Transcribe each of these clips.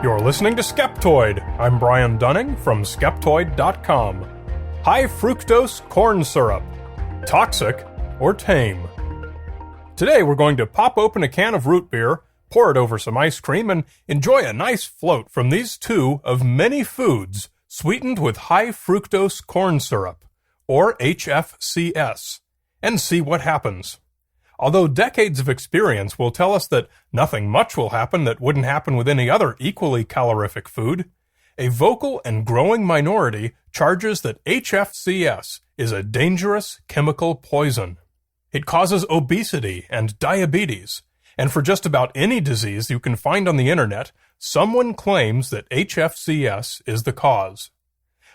You're listening to Skeptoid. I'm Brian Dunning from Skeptoid.com. High fructose corn syrup. Toxic or tame? Today we're going to pop open a can of root beer, pour it over some ice cream, and enjoy a nice float from these two of many foods sweetened with high fructose corn syrup, or HFCS, and see what happens. Although decades of experience will tell us that nothing much will happen that wouldn't happen with any other equally calorific food, a vocal and growing minority charges that HFCS is a dangerous chemical poison. It causes obesity and diabetes, and for just about any disease you can find on the internet, someone claims that HFCS is the cause.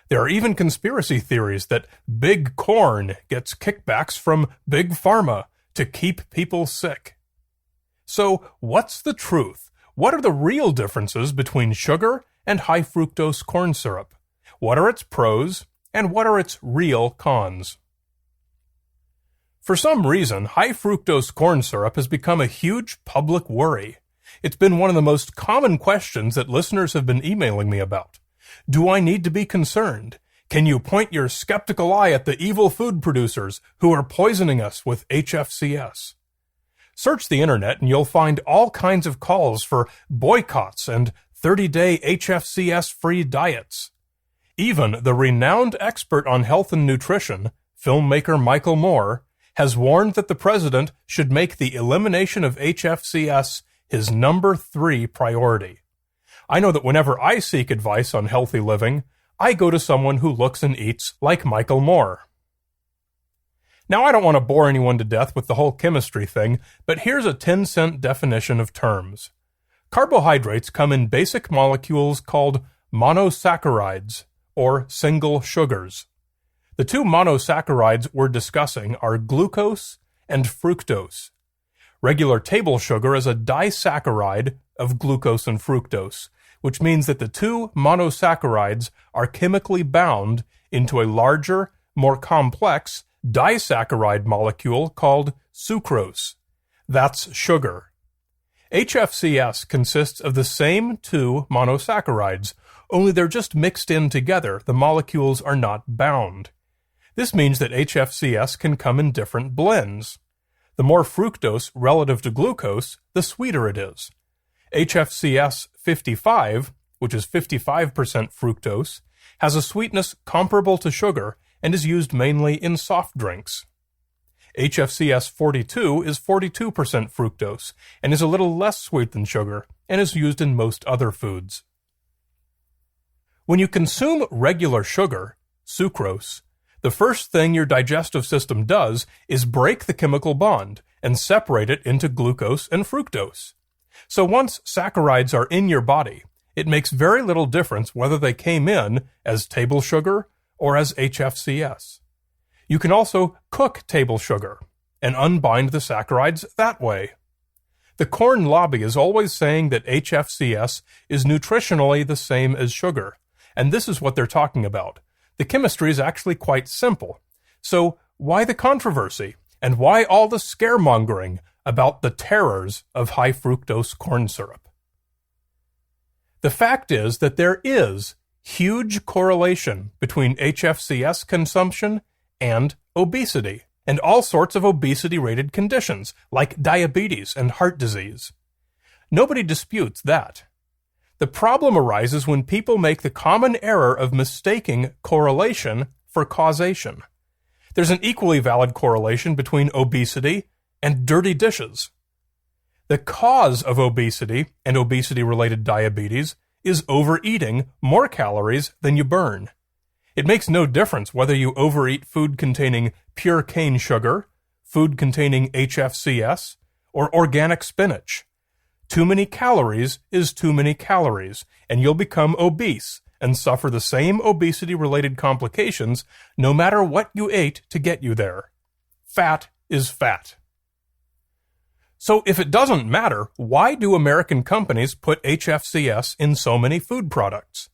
There are even conspiracy theories that Big Corn gets kickbacks from Big Pharma to keep people sick. So, what's the truth? What are the real differences between sugar and high fructose corn syrup? What are its pros, and what are its real cons? For some reason, high fructose corn syrup has become a huge public worry. It's been one of the most common questions that listeners have been emailing me about. Do I need to be concerned? Can you point your skeptical eye at the evil food producers who are poisoning us with HFCS? Search the internet and you'll find all kinds of calls for boycotts and 30-day HFCS-free diets. Even the renowned expert on health and nutrition, filmmaker Michael Moore, has warned that the president should make the elimination of HFCS his number 3 priority. I know that whenever I seek advice on healthy living, I go to someone who looks and eats like Michael Moore. Now, I don't want to bore anyone to death with the whole chemistry thing, but here's a 10-cent definition of terms. Carbohydrates come in basic molecules called monosaccharides, or single sugars. The two monosaccharides we're discussing are glucose and fructose. Regular table sugar is a disaccharide of glucose and fructose, which means that the two monosaccharides are chemically bound into a larger, more complex disaccharide molecule called sucrose. That's sugar. HFCS consists of the same two monosaccharides, only they're just mixed in together. The molecules are not bound. This means that HFCS can come in different blends. The more fructose relative to glucose, the sweeter it is. HFCS 55, which is 55% fructose, has a sweetness comparable to sugar and is used mainly in soft drinks. HFCS 42 is 42% fructose and is a little less sweet than sugar and is used in most other foods. When you consume regular sugar, sucrose, the first thing your digestive system does is break the chemical bond and separate it into glucose and fructose. So once saccharides are in your body, it makes very little difference whether they came in as table sugar or as HFCS. You can also cook table sugar and unbind the saccharides that way. The corn lobby is always saying that HFCS is nutritionally the same as sugar, and this is what they're talking about. The chemistry is actually quite simple. So why the controversy? And why all the scaremongering about the terrors of high fructose corn syrup? The fact is that there is huge correlation between HFCS consumption and obesity, and all sorts of obesity-related conditions, like diabetes and heart disease. Nobody disputes that. The problem arises when people make the common error of mistaking correlation for causation. There's an equally valid correlation between obesity and dirty dishes. The cause of obesity and obesity-related diabetes is overeating more calories than you burn. It makes no difference whether you overeat food containing pure cane sugar, food containing HFCS, or organic spinach. Too many calories is too many calories, and you'll become obese and suffer the same obesity-related complications no matter what you ate to get you there. Fat is fat. So if it doesn't matter, why do American companies put HFCS in so many food products?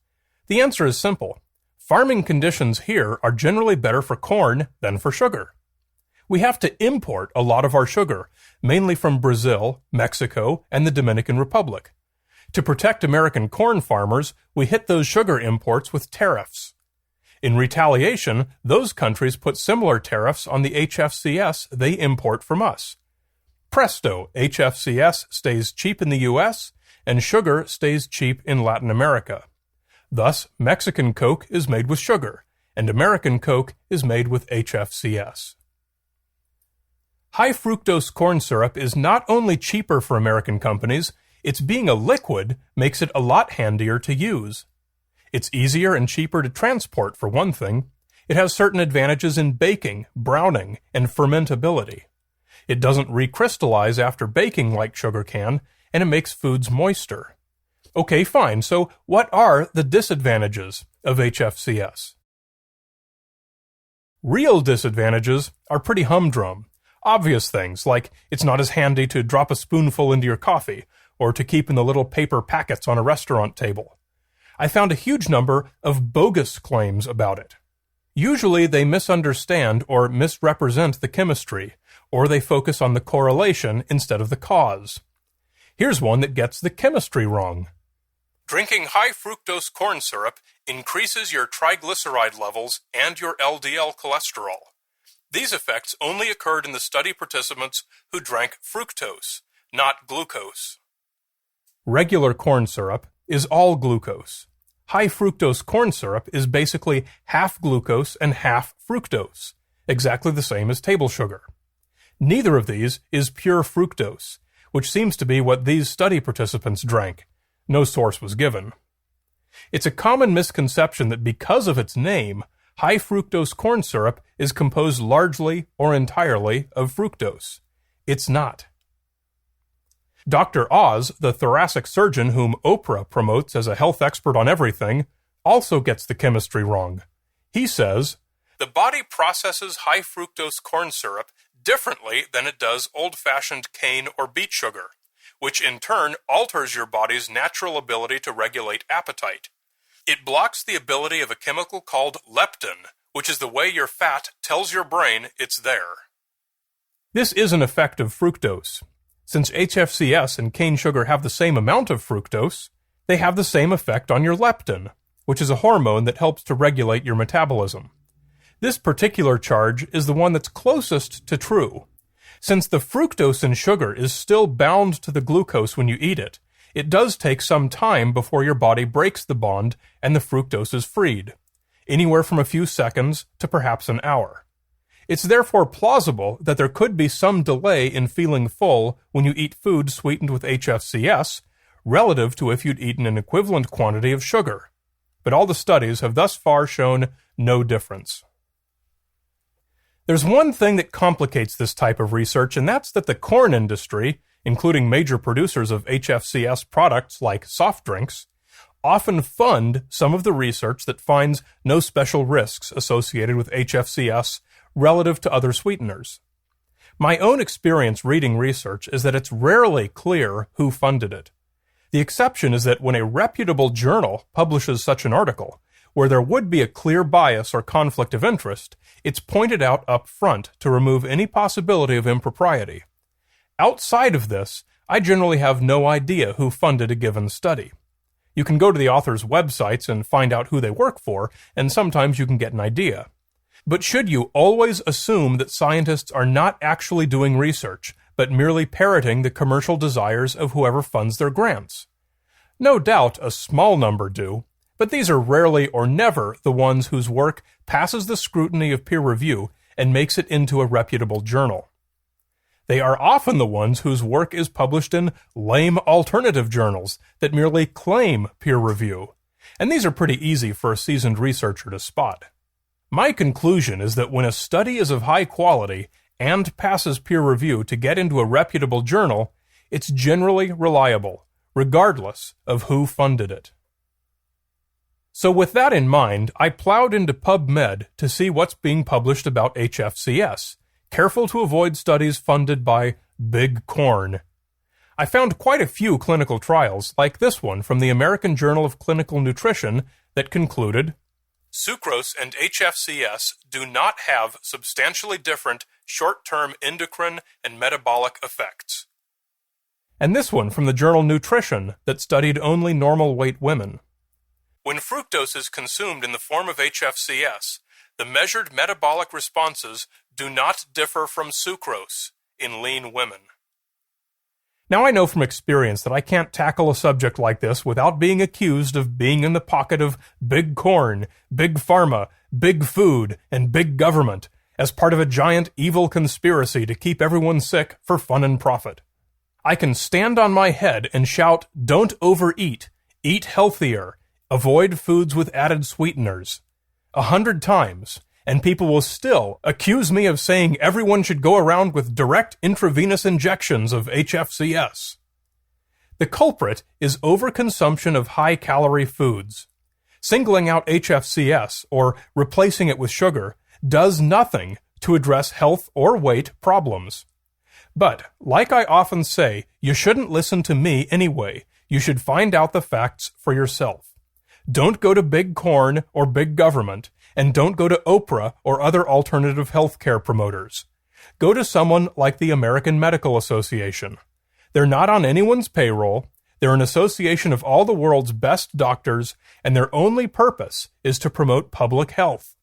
The answer is simple. Farming conditions here are generally better for corn than for sugar. We have to import a lot of our sugar, mainly from Brazil, Mexico, and the Dominican Republic. To protect American corn farmers, we hit those sugar imports with tariffs. In retaliation, those countries put similar tariffs on the HFCS they import from us. Presto, HFCS stays cheap in the US, and sugar stays cheap in Latin America. Thus, Mexican Coke is made with sugar, and American Coke is made with HFCS. High fructose corn syrup is not only cheaper for American companies, its being a liquid makes it a lot handier to use. It's easier and cheaper to transport, for one thing. It has certain advantages in baking, browning, and fermentability. It doesn't recrystallize after baking like sugar can, and it makes foods moister. Okay, fine, so what are the disadvantages of HFCS? Real disadvantages are pretty humdrum. Obvious things, like it's not as handy to drop a spoonful into your coffee, or to keep in the little paper packets on a restaurant table. I found a huge number of bogus claims about it. Usually they misunderstand or misrepresent the chemistry, or they focus on the correlation instead of the cause. Here's one that gets the chemistry wrong. Drinking high fructose corn syrup increases your triglyceride levels and your LDL cholesterol. These effects only occurred in the study participants who drank fructose, not glucose. Regular corn syrup is all glucose. High fructose corn syrup is basically half glucose and half fructose, exactly the same as table sugar. Neither of these is pure fructose, which seems to be what these study participants drank. No source was given. It's a common misconception that because of its name, high fructose corn syrup is composed largely or entirely of fructose. It's not. Dr. Oz, the thoracic surgeon whom Oprah promotes as a health expert on everything, also gets the chemistry wrong. He says, "The body processes high fructose corn syrup differently than it does old-fashioned cane or beet sugar, which in turn alters your body's natural ability to regulate appetite. It blocks the ability of a chemical called leptin, which is the way your fat tells your brain it's there." This is an effect of fructose. Since HFCS and cane sugar have the same amount of fructose, they have the same effect on your leptin, which is a hormone that helps to regulate your metabolism. This particular charge is the one that's closest to true. Since the fructose in sugar is still bound to the glucose when you eat it, it does take some time before your body breaks the bond and the fructose is freed, anywhere from a few seconds to perhaps an hour. It's therefore plausible that there could be some delay in feeling full when you eat food sweetened with HFCS, relative to if you'd eaten an equivalent quantity of sugar. But all the studies have thus far shown no difference. There's one thing that complicates this type of research, and that's that the corn industry, including major producers of HFCS products like soft drinks, often fund some of the research that finds no special risks associated with HFCS relative to other sweeteners. My own experience reading research is that it's rarely clear who funded it. The exception is that when a reputable journal publishes such an article, where there would be a clear bias or conflict of interest, it's pointed out up front to remove any possibility of impropriety. Outside of this, I generally have no idea who funded a given study. You can go to the author's websites and find out who they work for, and sometimes you can get an idea. But should you always assume that scientists are not actually doing research, but merely parroting the commercial desires of whoever funds their grants? No doubt a small number do, but these are rarely or never the ones whose work passes the scrutiny of peer review and makes it into a reputable journal. They are often the ones whose work is published in lame alternative journals that merely claim peer review, and these are pretty easy for a seasoned researcher to spot. My conclusion is that when a study is of high quality and passes peer review to get into a reputable journal, it's generally reliable, regardless of who funded it. So with that in mind, I plowed into PubMed to see what's being published about HFCS, careful to avoid studies funded by Big Corn. I found quite a few clinical trials, like this one from the American Journal of Clinical Nutrition, that concluded, "Sucrose and HFCS do not have substantially different short-term endocrine and metabolic effects." and this one from the journal Nutrition that studied only normal weight women. When fructose is consumed in the form of HFCS, the measured metabolic responses do not differ from sucrose in lean women. Now I know from experience that I can't tackle a subject like this without being accused of being in the pocket of big corn, big pharma, big food, and big government as part of a giant evil conspiracy to keep everyone sick for fun and profit. I can stand on my head and shout, "Don't overeat, eat healthier, avoid foods with added sweeteners," 100 times, and people will still accuse me of saying everyone should go around with direct intravenous injections of HFCS. The culprit is overconsumption of high-calorie foods. Singling out HFCS, or replacing it with sugar, does nothing to address health or weight problems. But, like I often say, you shouldn't listen to me anyway. You should find out the facts for yourself. Don't go to big corn or big government, and don't go to Oprah or other alternative healthcare promoters. Go to someone like the American Medical Association. They're not on anyone's payroll. They're an association of all the world's best doctors, and their only purpose is to promote public health.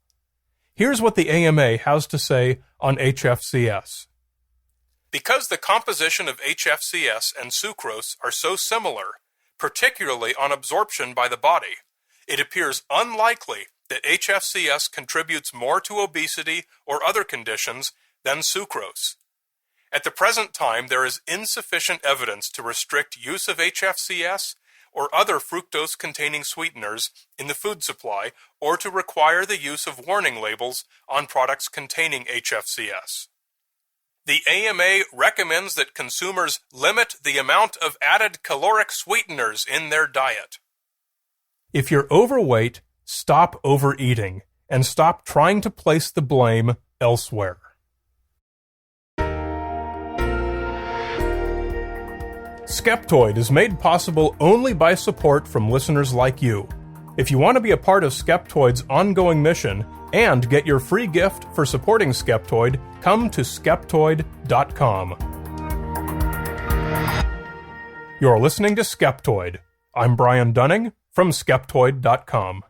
Here's what the AMA has to say on HFCS. Because the composition of HFCS and sucrose are so similar, particularly on absorption by the body, it appears unlikely that HFCS contributes more to obesity or other conditions than sucrose. At the present time, there is insufficient evidence to restrict use of HFCS or other fructose-containing sweeteners in the food supply or to require the use of warning labels on products containing HFCS. The AMA recommends that consumers limit the amount of added caloric sweeteners in their diet. If you're overweight, stop overeating, and stop trying to place the blame elsewhere. Skeptoid is made possible only by support from listeners like you. If you want to be a part of Skeptoid's ongoing mission and get your free gift for supporting Skeptoid, come to Skeptoid.com. You're listening to Skeptoid. I'm Brian Dunning from Skeptoid.com.